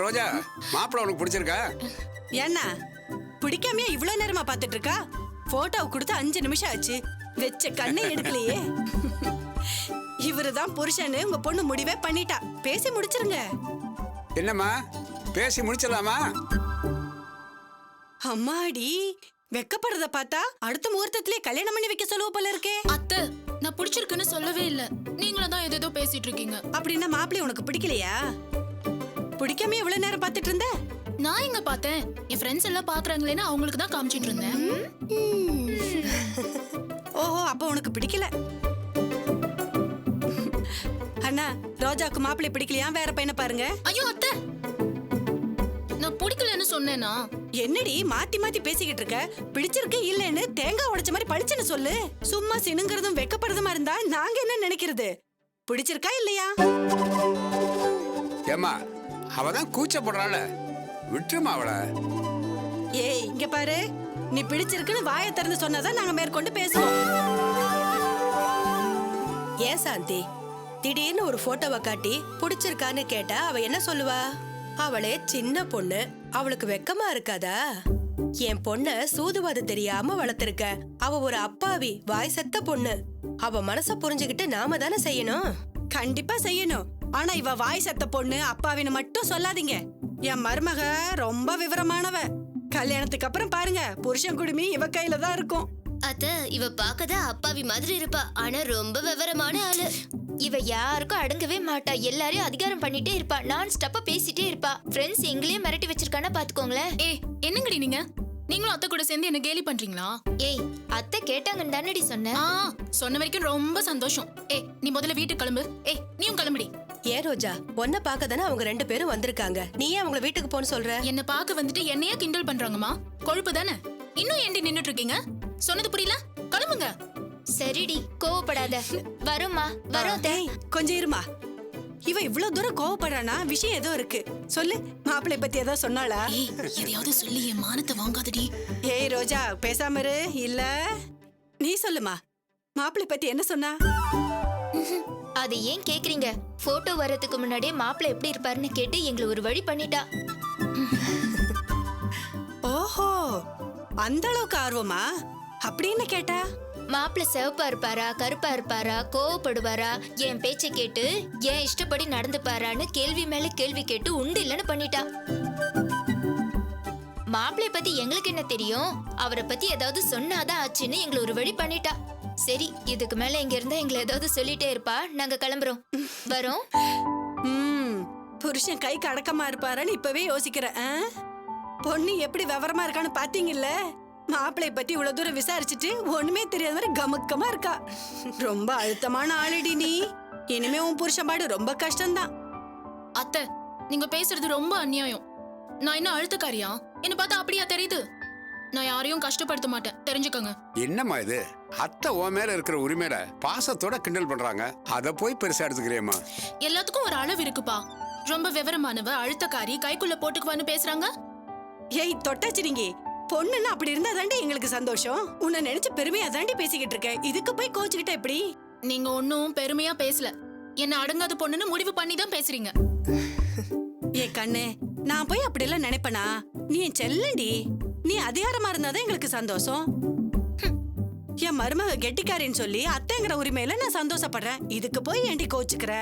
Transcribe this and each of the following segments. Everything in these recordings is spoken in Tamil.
ரோஜா, மாப்பிள்ள உனக்கு பிடிச்சிருக்கா? ஏன்னா பிடிக்காமையா இவ்வளவு நேரமா பாத்துட்டு இருக்கா? போட்டோவை கொடுத்து 5 நிமிஷம் ஆச்சு, வெச்ச கண்ணை எடுக்கலையே. இவருதான் புருஷன்னு உங்க பொண்ணு முடிவே பண்ணிட்டா. பேசி முடிச்சிருங்க. என்னம்மா, பேசி முடிச்சிடலாமா? அம்மாடி, வெக்கப்படுறத பார்த்தா அடுத்த முகூர்த்தத்திலே கல்யாணம் பண்ணி வைக்க சொல்லுவ போல இருக்கே. அத்தை, நான் பிடிச்சிருக்குன்னு சொல்லவே இல்ல. நீங்களும் தான் ஏதோ பேசிட்டு இருக்கீங்க. அப்படின்னா மாப்பிள்ளை உனக்கு பிடிக்கலையா? பிடிக்காம இவ்வளவு நேரம் பாத்துட்டு இருந்த? நான் எங்க பார்த்தேன், என் ஃப்ரெண்ட்ஸ் எல்லாம் பாக்குறாங்களேன்னு அவங்களுக்கு தான் காமிச்சிட்டு இருந்தேன். ஓஹோ, அப்ப உனக்கு பிடிக்கல. அண்ணா, ரோஜாக்கு மாப்பிள்ளை பிடிக்கலையா? வேற பையனை பாருங்க. ஐயோ அத்தை, நான் பிடிக்கலன்னு சொன்னேனா? என்னடி மாத்தி மாத்தி பேசிக்கிட்டு இருக்க? பிடிச்சிருக்கு இல்லன்னு தேங்காய் உடைச்ச மாதிரி பளிச்சுன்னு சொல்லு. சும்மா சினுங்கிறதும் வெக்கப்படுறதுமா இருந்தா நாங்க என்ன நினைக்கிறது? பிடிச்சிருக்கா இல்லையா? ஏம்மா, அவதான் கூச்சப்படுறாள், விட்டுருமா அவளை. ஏய், இங்க பாரு, நீ பிடிச்சிருக்குன்னு வாயை திறந்து சொன்னாதான் நாங்க மேற்கொண்டு பேசுவோம். ஏன் சாந்தி, திடீர்னு ஒரு போட்டோவை காட்டி பிடிச்சிருக்கான்னு கேட்டா அவ என்ன சொல்லுவா? அவளே சின்ன பொண்ணு, அவளுக்கு வெக்கமா இருக்காதா? என் பொண்ண சூதுவாது தெரியாம வளர்த்திருக்க. அவ ஒரு அப்பாவி வாய் செத்த பொண்ணு. அவ மனச புரிஞ்சுகிட்டு நாம தானே செய்யணும். கண்டிப்பா செய்யணும். ஆனா இவ வாய் சத்த பொண்ணு அப்பாவின்னு மட்டும் சொல்லாதீங்க. என் மருமக ரொம்ப விவரமானவ. கல்யாணத்துக்கு அப்புறம் பாருங்க, புருஷன் குடுமி இவ கையில தான் இருக்கும். அத்த, இவ பாக்கதான் அப்பாவி மாதிரி இருப்பா, ஆனா ரொம்ப விவரமான ஆளு. இவ யாருக்கும் அடங்கவே மாட்டா, எல்லாரையும் அதிகாரம் பண்ணிட்டே இருப்பா, நான் ஸ்டப்பா பேசிட்டே இருப்பா. ஃப்ரெண்ட்ஸ் எங்களையும் மிரட்டி வச்சிருக்கானா பாத்துக்கோங்களேன். ஏய், என்னங்கடி நீங்க? நீங்களும் அத்தை கூட சேர்ந்து என்ன கேலி பண்றீங்களா? ஏய், அத்தை கேட்டாங்கன்னு தானடி சொன்னேன். சொன்ன வரைக்கும் ரொம்ப சந்தோஷம். ஏய், நீ முதல்ல வீட்டுக்கு கிளம்பு. ஏய், நீயும் கிளம்புடி. ஏன் ரோஜா, உன்ன பாக்க தானே அவங்க 2 பேரும் வந்திருக்காங்க. நீ ஏன் அவங்கள வீட்டுக்கு போன்னு சொல்ற? என்ன பாக்க வந்துட்டு என்னையா கிண்டல் பண்றாங்கம்மா? கொழுப்பு தானே? இன்னும் ஏண்டி நின்னுட்டு இருக்கீங்க? சொன்னது புரியல? கிளம்புங்க. சரிடி, கோவப்படாத. வரோம்மா, வரோம். ஏய், கொஞ்சம் இருமா. இவ இவ்வளவு தூரம் கோவப்படுறானா? விஷயம் ஏதோ இருக்கு. சொல்லு, மாப்பிள்ளை பத்தி ஏதோ சொன்னாளா? ஏய், எதையாவது சொல்லி என் மானத்தை வாங்காதடி. ஏய் ரோஜா, பேசாம இரு. இல்ல நீ சொல்லுமா, மாப்பிள்ளை பத்தி என்ன சொன்னா? அது ஏன் கேக்குறீங்க? போட்டோ வர்றதுக்கு முன்னாடியே மாப்பிள்ளை எப்படி இருப்பாருன்னு கேட்டு எங்களை ஒரு வழி பண்ணிட்டா. ஓஹோ, அந்த அளவுக்கு ஆர்வமா? அப்படின்னு கேட்டா? மாப்பிள்ளை சிவப்பா இருப்பாரா, கருப்பா இருப்பாரா, கோவப்படுவாரா, என் பேச்சை கேட்டு என் இஷ்டப்படி நடந்துப்பாரான்னு கேள்வி மேல கேள்வி கேட்டு உண்டு இல்லன்னு பண்ணிட்டா. மாப்பிள்ளைய பத்தி எங்களுக்கு என்ன தெரியும்? அவரை பத்தி ஏதாவது சொன்னாதான் ஆச்சுன்னு எங்களை ஒரு வழி பண்ணிட்டா. சரி, இதுக்கு மேல இங்க இருந்தா எங்களை ஏதாவது சொல்லிட்டே இருப்பா. நாங்க கிளம்புறோம், வரோம். புருஷன் கைக்கு அடக்கமா இருப்பாரான்னு இப்பவே யோசிக்கிறேன். பொண்ணு எப்படி விவரமா இருக்கான்னு பாத்தீங்கல்ல? மாப்பிள்ளை பத்தி இவ்வளவு தூரம் விசாரிச்சுட்டு ஒண்ணுமே தெரியாத மாதிரி கமக்கமா இருக்கா. ரொம்ப அழுத்தமான ஆளுடி நீ. இனிமே உன் புருஷன் பாடு ரொம்ப கஷ்டம்தான். அத்தை, நீங்க பேசுறது ரொம்ப அநியாயம். நான் என்ன அழுத்தக்காரியா? என்ன பார்த்தா அப்படியா தெரியுது? நான் யாரையும் கஷ்டப்படுத்த மாட்டேன், தெரிஞ்சுக்கோங்க. என்னம்மா இது? அத்தை உன் மேல இருக்கிற உரிமையில பாசத்தோட கிண்டல் பண்றாங்க, அத போய் பெருசா எடுத்துக்கிறியம்மா. எல்லாத்துக்கும் ஒரு அளவு இருக்குப்பா. ரொம்ப விவரமானவ அழுத்தக்காரி கைக்குள்ள போட்டுக்குவான்னு பேசுறாங்க. ஏய் தொட்டாச்சிரிங்கி, பொண்ணுன்னா அப்படி இருந்தா தாண்டி எங்களுக்கு சந்தோஷம். உன்னை நினைச்சு பெருமையா தாண்டி பேசிக்கிட்டு இருக்கேன். இதுக்கு போய் கோச்சுக்கிட்ட எப்படி? நீங்க ஒன்னும் பெருமையா பேசல, என்ன அடங்காத பொண்ணுன்னு முடிவு பண்ணி தான் பேசுறீங்க. ஏ கண்ணு, நான் போய் அப்படி எல்லாம் நினைப்பனா? நீ என் செல்லடி. நீ அதிகாரமா இருந்தாதான் எங்களுக்கு சந்தோஷம். என் மருமக கெட்டிக்காரின்னு சொல்லி அத்தைங்கிற உரிமையில நான் சந்தோஷப்படுறேன். இதுக்கு போய் ஏண்டி கோச்சுக்கிற?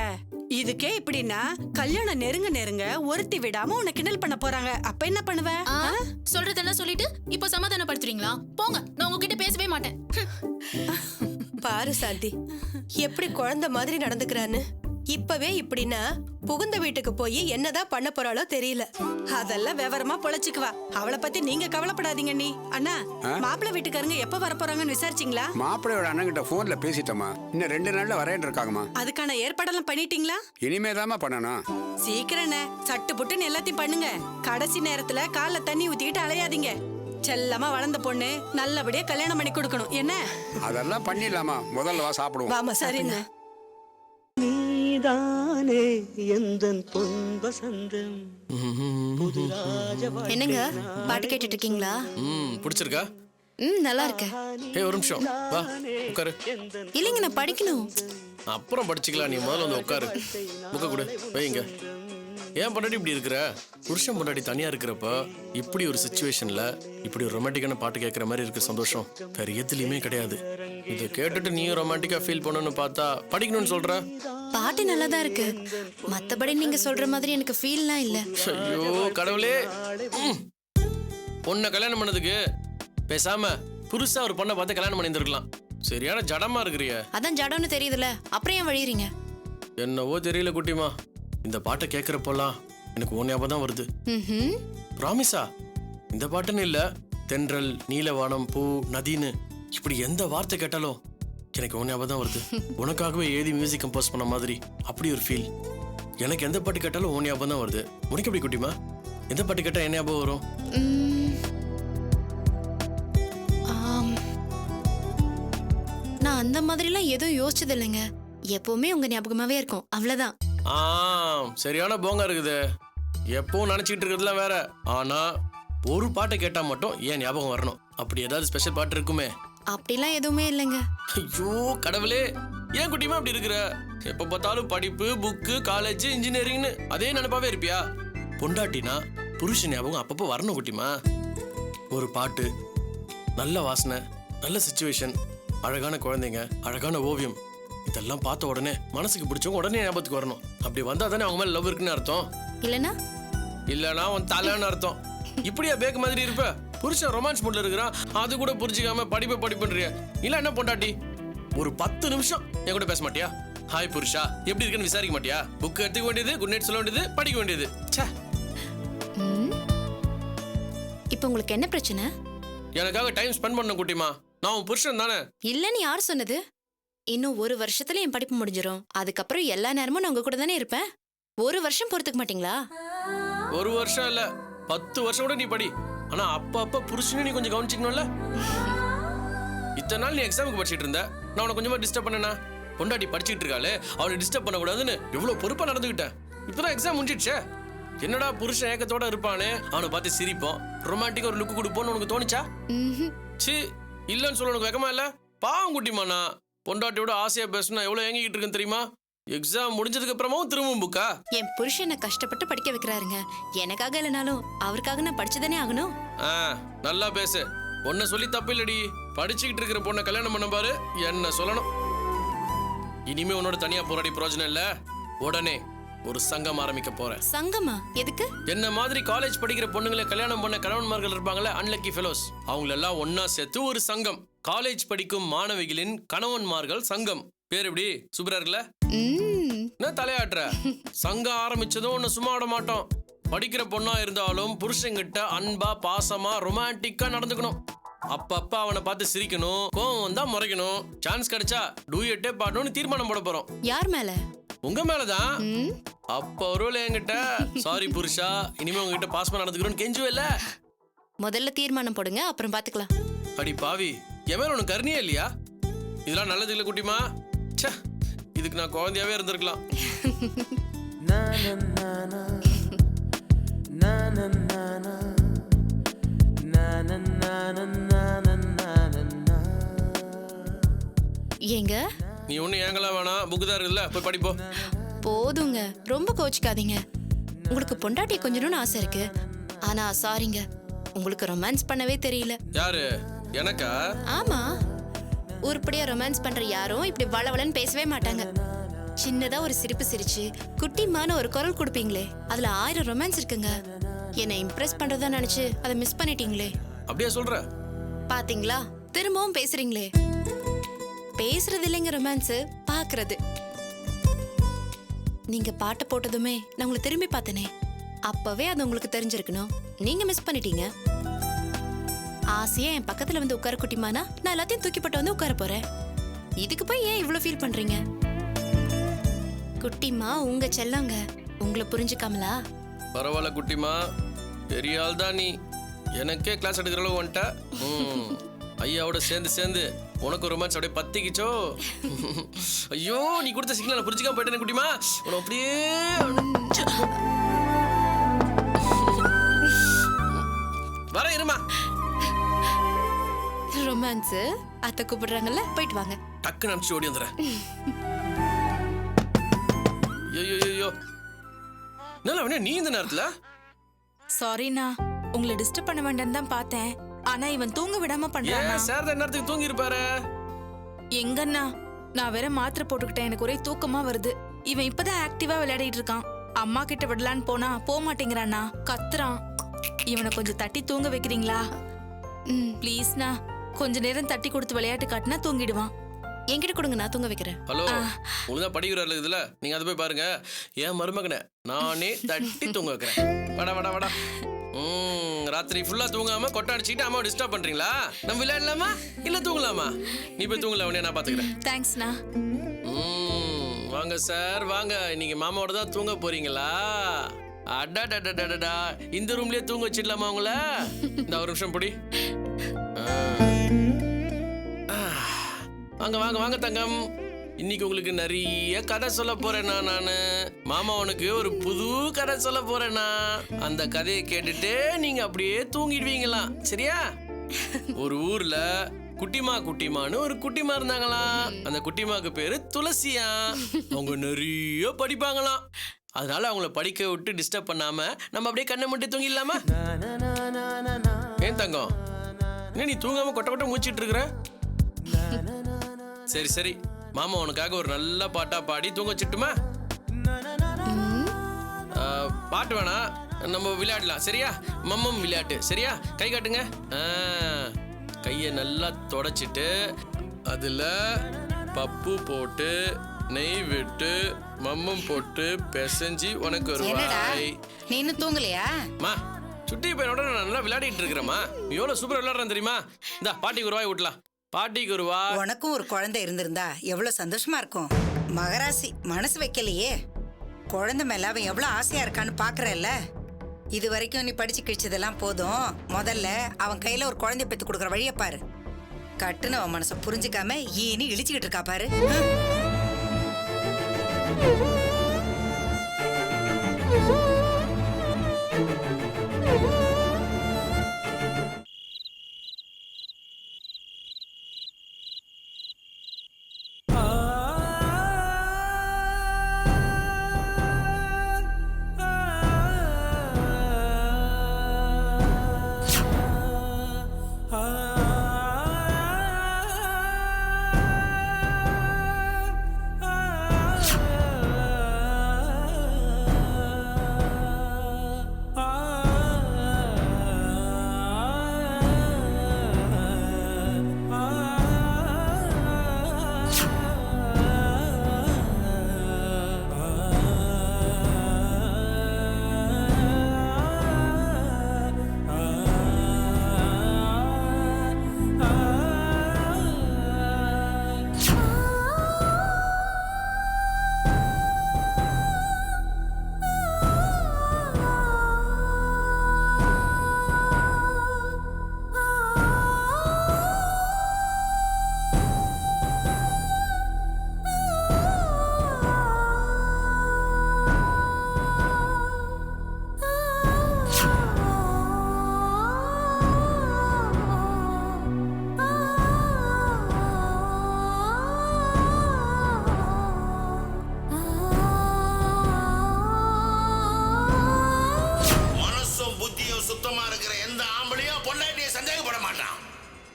இதுக்கே இப்படின்னா கல்யாணம் நெருங்க நெருங்க ஒருத்தி விடாம உன்னை கிண்டல் பண்ண போறாங்க. அப்ப என்ன பண்ணுவ? சொல்றதெல்லாம் சொல்லிட்டு இப்ப சமாதானப்படுத்துறீங்களா? போங்க, நான் உங்ககிட்ட பேசவே மாட்டேன். பாரு சாந்தி, எப்படி குழந்தை மாதிரி நடந்துக்கிறான்னு. இப்பவே இப்படின்னா புகுந்த வீட்டுக்கு போய் என்னதான் பண்ண போறாளோ தெரியல. அதெல்லாம் விவரமா பொழைச்சுக்குவா. அவளை பத்தி நீங்க கவலைப்படாதீங்க. நீ அண்ணா, மாப்பிள்ளை வீட்டுக்காரங்க எப்ப வர போறாங்கன்னு விசாரிச்சீங்களா? மாப்பிள்ளையோட அண்ணன் கிட்ட போன்ல பேசிட்டோமா. இன்னும் 2 நாள்ல வரேன் இருக்காங்கம்மா. அதுக்கான ஏற்பாடெல்லாம் பண்ணிட்டீங்களா? இனிமேதாம்மா பண்ணணும். சீக்கிரம் சட்டு புட்டுன்னு எல்லாத்தையும் பண்ணுங்க. கடைசி நேரத்துல கால்ல தண்ணி ஊத்திக்கிட்டு அலையாதீங்க. செல்லமா வளர்ந்த பொண்ணு நல்லபடியா கல்யாணம் பண்ணி கொடுக்கணும். என்ன? அதெல்லாம் பண்ணிடலாமா. முதல்ல வா சாப்பிடுவோம். வாமா. சரிண்ணா. நீதானே எந்தன் பொன் வசந்தம். என்னங்க பாட்டு கேட்டுட்டு இருக்கீங்களா? பிடிச்சிருக்கா? நல்லா இருக்க. ஏய், ஒரு நிமிஷம் வா, உட்காரு. இல்லைங்க, நான் படிக்கணும். அப்புறம் படிச்சுக்கலாம், நீ முதல்ல வந்து உட்காரு. புக்க கொடு, வைங்க. ஏன் பொண்டாட்டி இப்படி இருக்கிற? புருஷன் பொண்டாட்டி தனியா இருக்கிறப்ப இப்படி ஒரு சுச்சுவேஷன்ல இப்படி ஒரு ரொமான்டிக்கான பாட்டு கேட்கற மாதிரி இருக்க சந்தோஷம் வேற எதுலயுமே கிடையாது. இதை கேட்டுட்டு நீயும் ரொமான்டிக்கா ஃபீல் பண்ணணும்னு பார்த்தா படிக்கணும்னு சொல்ற? பாட்டு நல்லா தான் இருக்கு. மத்தபடி நீங்க சொல்ற மாதிரி எனக்கு ஃபீல்லாம் இல்ல. ஐயோ கடவுளே. பொண்ணை கல்யாணம் பண்ணதுக்கு பேசாம புதுசா ஒரு பொண்ணை பார்த்து கல்யாணம் பண்ணியிருந்திருக்கலாம். சரியான ஜடமா இருக்கிறிய. அதான் ஜடம்னு தெரியுதுல, அப்புறம் ஏன் வழியறீங்க? என்னவோ தெரியல குட்டிமா, இந்த பாட்டை கேட்கறப்பெல்லாம் எனக்கு உன் ஞாபகம் தான் வருது. ப்ராமிஸா? இந்த பாட்டுன்னு இல்ல, தென்றல், நீலவானம், பூ, நதின்னு இப்படி எந்த வார்த்தை கேட்டாலும் எனக்கு உன் ஞாபகம் தான் வருது. உனக்காகவே ஏதி மியூசிக் கம்போஸ் பண்ண மாதிரி அப்படி ஒரு ஃபீல். எனக்கு எந்த பாட்டு கேட்டாலும் உன் ஞாபகம் தான் வருது. உனக்கு எப்படி குட்டிமா? எந்த பாட்டு கேட்டா என்ன ஞாபகம் வரும்? நான் அந்த மாதிரிலாம் எதுவும் யோசிச்சது இல்லைங்க. எப்பவுமே உங்க ஞாபகமாவே இருக்கும், அவ்வளவுதான். சரியான போங்க இருக்குது. எப்பவும் நினைச்சிட்டு இருக்கிறதுலாம் வேற. ஆனா ஒரு பாட்டை கேட்டா மட்டும் ஏன் ஞாபகம் வரணும்? அப்படி ஏதாவது ஸ்பெஷல் பாட்டு இருக்குமே? அப்படிலாம் எதுவுமே இல்லைங்க. ஐயோ கடவுளே, ஏன் குட்டிமா அப்படி இருக்கிற? எப்ப பார்த்தாலும் படிப்பு, புக்கு, காலேஜ், இன்ஜினியரிங்னு அதே நினைப்பாவே இருப்பியா? பொண்டாட்டினா புருஷன் ஞாபகம் அப்பப்போ வரணும் குட்டிமா. ஒரு பாட்டு, நல்ல வாசனை, நல்ல சிச்சுவேஷன், அழகான குழந்தைங்க, அழகான ஓவியம், இதெல்லாம் பார்த்த உடனே மனசுக்கு பிடிச்சவங்க உடனே ஞாபகத்துக்கு வரணும். அப்படி வந்தா தானே அவங்க மேல லவ் இருக்குன்னு அர்த்தம். இல்லனா உன் தலைன்னு அர்த்தம். இப்படியா பேக்கு மாதிரி இருப்ப? புருஷன் ரொமான்ஸ் மூட்ல இருக்கிறான், அது கூட புரிஞ்சுக்காம படிப்புன்றிய. இல்ல என்ன பொண்டாட்டி, ஒரு 10 நிமிஷம் என் கூட பேச மாட்டியா? ஹாய் புருஷா எப்படி இருக்குன்னு விசாரிக்க மாட்டியா? புக் எடுத்துக்க வேண்டியது, குட் நைட் சொல்ல வேண்டியது, படிக்க வேண்டியது. இப்போ உங்களுக்கு என்ன பிரச்சனை? எனக்காக டைம் ஸ்பெண்ட் பண்ண குட்டிமா. நான் உன் புருஷன் தானே. இல்லன்னு யார் சொன்னது? இன்னும் 1 வருஷத்துல என் படிப்பு முடிஞ்சிரும். அதுக்கப்புறம் எல்லா நேரமும் நான் உங்க கூட தானே இருப்பேன். 1 வருஷம் பொறுத்துக்க மாட்டீங்களா? 1 வருஷம் இல்ல, 10 வருஷம் கூட நீ படி. ஆனா அப்ப புருஷனை நீ கொஞ்சம் கவனிச்சுக்கணும்ல. இத்தனை நாள் நீ எக்ஸாமுக்கு படிச்சிட்டு இருந்த, நான் உனக்கு கொஞ்சமா டிஸ்டர்ப் பண்ணேனா? பொண்டாட்டி படிச்சுட்டு இருக்காளே, அவளை டிஸ்டர்ப் பண்ணக்கூடாதுன்னு எவ்வளவு பொறுப்பா நடந்துகிட்டேன். இப்பதான் எக்ஸாம் முடிஞ்சிடுச்சே. என்னடா புருஷன் ஏக்கத்தோட இருப்பானே, அவனை பார்த்து சிரிப்போம், ரொமான்டிக் ஒரு லுக்கு கொடுப்போம்னு உனக்கு தோணுச்சா? சி இல்லன்னு சொல்ல உனக்கு வெக்கமா இல்ல? பாவம் குட்டிமாண்ணா, பொண்டாட்டியோட ஆசையா பேசணும் எவ்வளவு ஏங்கிட்டு இருக்குன்னு தெரியுமா? எக்ஸாம் முடிஞ்சதுக்கு அப்புறமாவும் திரும்பவும் புக்கா? என் புருஷனை கஷ்டப்பட்டு படிக்க வைக்கிறாருங்க. எனக்காக இல்லைனாலும் அவருக்காக நான் படிச்சுதானே ஆகணும். நல்லா பேசு. உன்னை சொல்லி தப்பு இல்லடி. படிச்சுக்கிட்டு இருக்கிற பொண்ணை கல்யாணம் பண்ண பாரு, என்ன சொல்லணும்? இனிமே உன்னோட தனியா போராடி பிரயோஜனம் இல்ல. உடனே ஒரு சங்கம் ஆரம்பிக்க போறேன். சங்கமா? எதுக்கு? என்ன மாதிரி காலேஜ் படிக்கிற பொண்ணுங்களை கல்யாணம் பண்ண கணவன்மார்கள் இருப்பாங்கல்ல, அன்லக்கி ஃபெலோஸ், அவங்களெல்லாம் ஒன்னா சேர்த்து ஒரு சங்கம். காலேஜ் படிக்கும் மாணவிகளின் கணவன்மார்கள் சங்கம். பேர் எப்படி சூப்பரா இருக்குல்ல? என்ன தலையாட்டுற? சங்கம் ஆரம்பிச்சதும் ஒன்னு சும்மா விட மாட்டோம். படிக்கிற பொண்ணா இருந்தாலும் புருஷங்கிட்ட அன்பா, பாசமா, ரொமான்டிக்கா நடந்துக்கணும். அப்பப்ப அவனை பார்த்து சிரிக்கணும், கோவம் வந்தா முறைக்கணும். சான்ஸ் கிடைச்சா டூயட்டே பாடணும்னு தீர்மானம் போட போறோம். யார் மேல? உங்க மேலதான். அப்ப ஒருவேளை என்கிட்ட சாரி புருஷா, இனிமே உங்ககிட்ட பாசமா நடந்துக்கிறோன்னு கெஞ்சுவே இல்ல. முதல்ல தீர்மானம் போடுங்க, அப்புறம் பாத்துக்கலாம். அடி பாவி, என் மேல உனக்கு கருணையே இல்லையா? இதெல்லாம் நல்லது இல்ல குட்டிமா. இதுக்கு நான் குழந்தையாவே இருந்திருக்கலாம். ஏங்க நீ ஒண்ணு ஏங்கலாம் வேணாம், புக்கு தான் இருக்குல்ல, போய் படிப்போ. போதுங்க, ரொம்ப கோச்சிக்காதீங்க. உங்களுக்கு பொண்டாட்டி கொஞ்சணும்னு ஆசை இருக்கு, ஆனா சாரிங்க, உங்களுக்கு ரொமான்ஸ் பண்ணவே தெரியல. யாரு? எனக்கா? ஆமா, உருப்படியா ரொமான்ஸ் பண்ற யாரும் இப்படி வளவளன்னு பேசவே மாட்டாங்க. சின்னதா ஒரு சிரிப்பு சிரிச்சு குட்டிமான ஒரு குரல் கொடுப்பீங்களே, அதுல 1000 ரொமான்ஸ் இருக்குங்க. என்னை இம்ப்ரெஸ் பண்றதா நினைச்சு அதை மிஸ் பண்ணிட்டீங்களே. அப்படியே சொல்ற? பாத்தீங்களா, திரும்பவும் பேசுறீங்களே. பேசுறது இல்லைங்க ரொமான்ஸ், பாக்குறது. நீங்க பாட்டு போட்டதுமே நான் உங்களை திரும்பி பார்த்தனே, அப்பவே அது உங்களுக்கு தெரிஞ்சிருக்கணும். நீங்க மிஸ் பண்ணிட்டீங்க. ஆசையா என் பக்கத்துல வந்து உட்கார குட்டிமானா, நான் எல்லாத்தையும் தூக்கி போட்டு வந்து உட்கார போறேன். இதுக்கு போய் ஏன் இவ்வளவு ஃபீல் பண்றீங்க? குட்டிமா உங்க செல்லங்க, உங்களை புரிஞ்சுக்காமலா? பரவாயில்ல குட்டிமா, பெரிய ஆள் தான் நீ. எனக்கே கிளாஸ் எடுக்கிற அளவு வந்துட்ட. ஐயாவோட சேர்ந்து உனக்கு ரொமான்ஸ் அப்படியே பத்திக்கிச்சோ. ஐயோ, நீ கொடுத்த சிக்னல் புரிஞ்சுக்காம போயிட்டேன் குட்டிமா. உன அப்படியே வர இருமா. ரொமான்ஸ் அத்தை கூப்பிடுறாங்கல்ல, போயிட்டு வாங்க. டக்குன்னு அனுப்பிச்சு ஓடி வந்துடுறேன். ஐயோ என்ன அவனே நீ இந்த நேரத்துல? சாரிண்ணா, உங்களை டிஸ்டர்ப் பண்ண வேண்டாம்னு தான் பார்த்தேன். ஆனா இவன் தூங்க விடாம பண்றானா? ஏன் சார் தான் நேரத்துக்கு தூங்கி இருப்பாரு. எங்கண்ணா, நான் வேற மாத்திரை போட்டுக்கிட்டேன், எனக்கு ஒரே தூக்கமா வருது. இவன் இப்பதான் ஆக்டிவா விளையாடிட்டு இருக்கான். அம்மா கிட்ட விடலான்னு போனா போக மாட்டேங்கிறானா, கத்துறான். இவனை கொஞ்சம் தட்டி தூங்க வைக்கிறீங்களா? ப்ளீஸ்ண்ணா, கொஞ்ச நேரம் தட்டி கொடுத்து விளையாட்டு காட்டினா தூங்கிடுவான். என்கிட்ட கொடுங்க, நான் தூங்க வைக்கிறேன். ஹலோ, ஒழுங்கா படிக்கிறாரு இதுல, நீங்க அதை போய் பாருங்க. ஏன் மருமகனை நானே தட்டி தூங்க வைக்கிறேன். வாடா வாடா வாடா. ராத்திரி ஃபுல்லா தூங்காம கொட்டை அடிச்சுக்கிட்டு அம்மா டிஸ்டர்ப் பண்றீங்களா? நம்ம விளையாடலாமா இல்ல தூங்கலாமா? நீ போய் தூங்கல, அவனே நான் பாத்துக்கிறேன். தேங்க்ஸ்ண்ணா. வாங்க சார் வாங்க. இன்னைக்கு மாமாவோட தான் தூங்க போறீங்களா? அடாடாடாடாடா, இந்த ரூம்லயே தூங்க வச்சிடலாமா உங்கள? இந்த ஒரு நிமிஷம் பொடி. வாங்க வாங்க வாங்க தங்கம். இன்னைக்கு உங்களுக்கு நிறைய கதை சொல்ல போறேன்னா நானு. மாமா உனக்கு ஒரு புது கதை சொல்ல போறேன்னா, அந்த கதையை கேட்டுட்டு நீங்க அப்படியே தூங்கிடுவீங்களாம். சரியா? ஒரு ஊர்ல குட்டிமான்னு ஒரு குட்டிமா இருந்தாங்களாம். அந்த குட்டிமாக்கு பேரு துளசியா. அவங்க நிறைய படிப்பாங்களாம். அதனால அவங்கள படிக்க விட்டு டிஸ்டர்ப் பண்ணாம நம்ம அப்படியே கண்ணை மட்டும் தூங்கிடலாமா? ஏன் தங்கம், என்ன நீ தூங்காம கொட்ட கொட்ட மூச்சிட்டு இருக்கிற? சரி சரி, மாமா உனக்காக ஒரு நல்ல பாட்டா பாடி தூங்க வச்சுட்டுமா? பாட்டு வேணா, நம்ம விளையாடலாம். சரியா? மம்மம் விளையாட்டு. சரியா? கை காட்டுங்க. கையை நல்லா தொடச்சிட்டு அதுல பப்பு போட்டு நெய் விட்டு மம்மம் போட்டு பிசைஞ்சு உனக்கு ஒரு வாய். நீ இன்னும் தூங்கலையா? மா, சுட்டி பையனோட நான் நல்லா விளையாடிட்டு இருக்கிறேம்மா. எவ்வளவு சூப்பரா விளையாடுறேன் தெரியுமா? இந்தா பாட்டிக்கு ஒரு வாய் விட்டலாம். பாட்டிக்கு ஒரு வாய். உனக்கும் ஒரு குழந்தை இருந்திருந்தா எவ்வளவு சந்தோஷமா இருக்கும். மகராசி மனசு வைக்கலையே. குழந்தை மேல அவன் எவ்வளவு ஆசையா இருக்கான்னு பாக்குறல்ல. இது வரைக்கும் நீ படிச்சு கிழிச்சதெல்லாம் போதும். முதல்ல அவன் கையில ஒரு குழந்தைய பெத்து கொடுக்குற வழியை பாரு. கட்டுன அவன் மனசை புரிஞ்சுக்காம ஈனி இழிச்சுக்கிட்டு இருக்கா பாரு.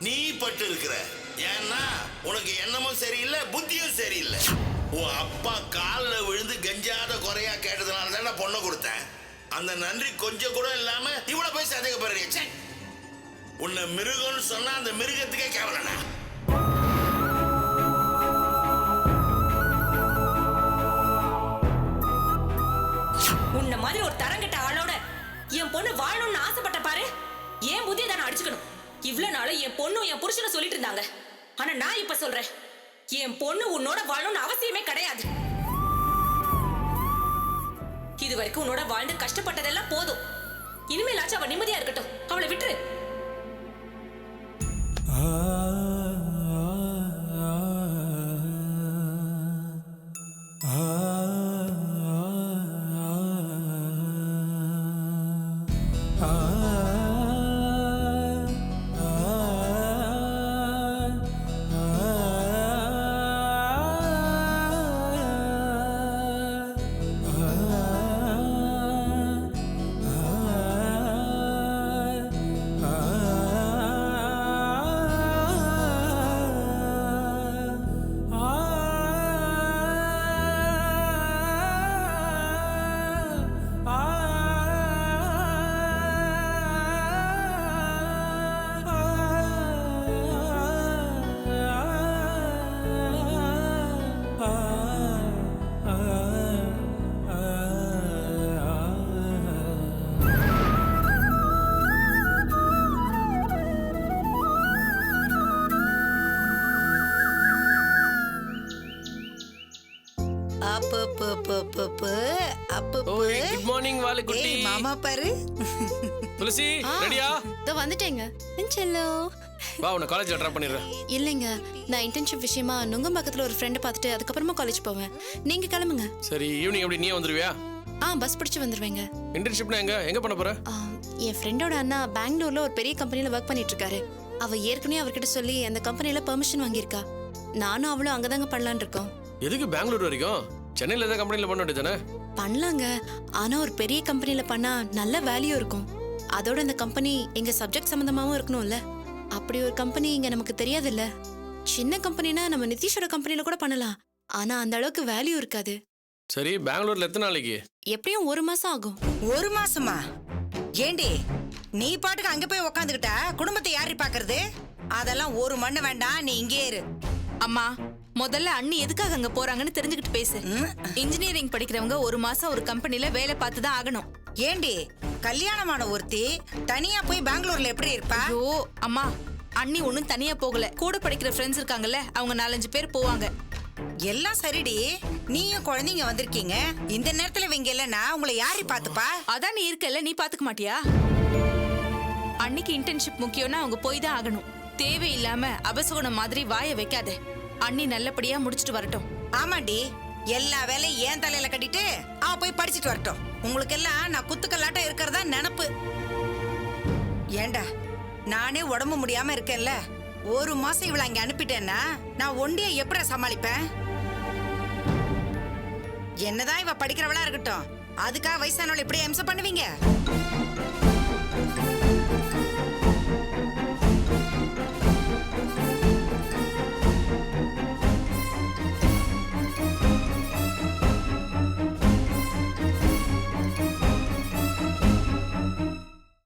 நீ பட்டு இருக்கிற. ஏன்னா உனக்கு எண்ணமும் சரியில்லை, புத்தியும் சரியில்லை. உன் அப்பா காலில் விழுந்து கெஞ்சாத குறையா கேட்டதுனால தான் நான் பொண்ணை கொடுத்தேன். அந்த நன்றி கொஞ்சம் கூட இல்லாம இவ்வளவு போய் சந்தேகப்படுறீங்க. உன்னை மிருகம்னு சொன்னா அந்த மிருகத்துக்கே கேவலனா? உன்ன மாதிரி ஒரு தரங்கிட்ட ஆளோட என் பொண்ணு வாழணும்னு ஆசைப்பட்ட பாரு. ஏன் புத்தியை தானே அடிச்சுக்கணும். இவ்வளவு நாளும் என் பொண்ணும் என் புருஷனை சொல்லிட்டு இருந்தாங்க. ஆனா நான் இப்ப சொல்றேன், என் பொண்ணு உன்னோட வாழணும்னு அவசியமே கிடையாது. இது வரைக்கும் உன்னோட வாழ்ந்து கஷ்டப்பட்டதெல்லாம் போதும். இனிமேலாச்சும் அவ நிம்மதியா இருக்கட்டும். அவளை விட்டுரு. ஓய் குட் மார்னிங் வாலுக்குட்டி. ஏய் மாமா பாரு. துளசி ரெடியா? இதோ வந்துட்டேங்க செல்லோ. வா உன்னை காலேஜ்ல ட்ராப் பண்ணிடுறேன். இல்லைங்க, நான் இன்டர்ன்ஷிப் விஷயமா நுங்கம்பாக்கத்துல ஒரு ஃப்ரெண்டை பார்த்துட்டு அதுக்கப்புறமா காலேஜ் போவேன். நீங்க கிளம்புங்க. சரி ஈவினிங் எப்படி நீயே வந்துருவியா? பஸ் பிடிச்சு வந்துருவேங்க. இன்டர்ன்ஷிப்னா எங்க பண்ண போற? என் ஃப்ரெண்டோட அண்ணா பெங்களூர்ல ஒரு பெரிய கம்பெனில ஒர்க் பண்ணிட்டு இருக்காரு. அவ ஏற்கனவே அவர்கிட்ட சொல்லி அந்த கம்பெனில பெர்மிஷன் வாங்கியிருக்கா. நானும் அவளும் அங்கதாங்க பண்ணலான்னு இருக்கோம். எதுக்கு பெங்களூர் வரைக்கும்? சென்னையில ஏதாவது கம்பெனில பண்ண வேண்டியதானே? பண்ணலாங்க, ஆனா ஒரு பெரிய கம்பெனில பண்ணா நல்ல வேல்யூ இருக்கும். அதோட அந்த கம்பெனி எங்க சப்ஜெக்ட் சம்பந்தமாவும் இருக்கணும்ல. அப்படி ஒரு கம்பெனி இங்க நமக்கு தெரியாது இல்ல. சின்ன கம்பெனினா நம்ம நிதிஷோட கம்பெனில கூட பண்ணலாம், ஆனா அந்த அளவுக்கு வேல்யூ இருக்காது. சரி பெங்களூர்ல எத்தனை நாளைக்கு? எப்படியும் 1 மாசம் ஆகும். 1 மாசமா? ஏண்டி நீ பாட்டுக்கு அங்க போய் உக்காந்துக்கிட்டா குடும்பத்தை யாரி பாக்குறது? அதெல்லாம் ஒரு மண்ணு வேண்டாம், நீ இங்கே இரு. அம்மா, முதல்ல அண்ணி எதுக்காக அங்க போறாங்கன்னு தெரிஞ்சுக்கிட்டு பேசு. இன்ஜினியரிங் படிக்கிறவங்க 1 மாசம் ஒரு கம்பெனில வேலை பார்த்து தான் ஆகணும். ஏண்டி கல்யாணமான ஒருத்தி தனியா போய் பெங்களூர்ல எப்படி இருப்பா? ஐயோ அம்மா, அண்ணி ஒண்ணும் தனியா போகல. கூட படிக்கிற ஃப்ரெண்ட்ஸ் இருக்காங்கல்ல, அவங்க 4-5 பேர் போவாங்க. எல்லாம் சரிடி, நீயும் குழந்தைங்க வந்திருக்கீங்க. இந்த நேரத்துல இவங்க இல்லைன்னா உங்களை யாரி பாத்துப்பா? அதான் நீ இருக்கல, நீ பாத்துக்க மாட்டியா? அன்னைக்கு இன்டர்ன்ஷிப் முக்கியம்னா அவங்க போய் தான் ஆகணும். தேவையில்லாம அபசகுணம் மாதிரி வாய வைக்காத. அண்ணி நல்லபடியா முடிச்சிட்டு வரட்டும். ஆமாண்டி, எல்லா வேலையும் ஏன் தலையில கட்டிட்டு அவ போய் படிச்சுட்டு வரட்டும். உங்களுக்கு எல்லாம் நான் குத்துக்கல்லாட்டம் இருக்கிறதா நினப்பு. ஏண்டா நானே உடம்பு முடியாம இருக்கேன்ல, 1 மாசம் இவளை அங்க அனுப்பிட்டேன்னா நான் ஒண்டிய எப்படி சமாளிப்பேன்? என்னதான் இவ படிக்கிறவளா இருக்கட்டும், அதுக்காக வயசானவளை எப்படி அம்சம் பண்ணுவீங்க?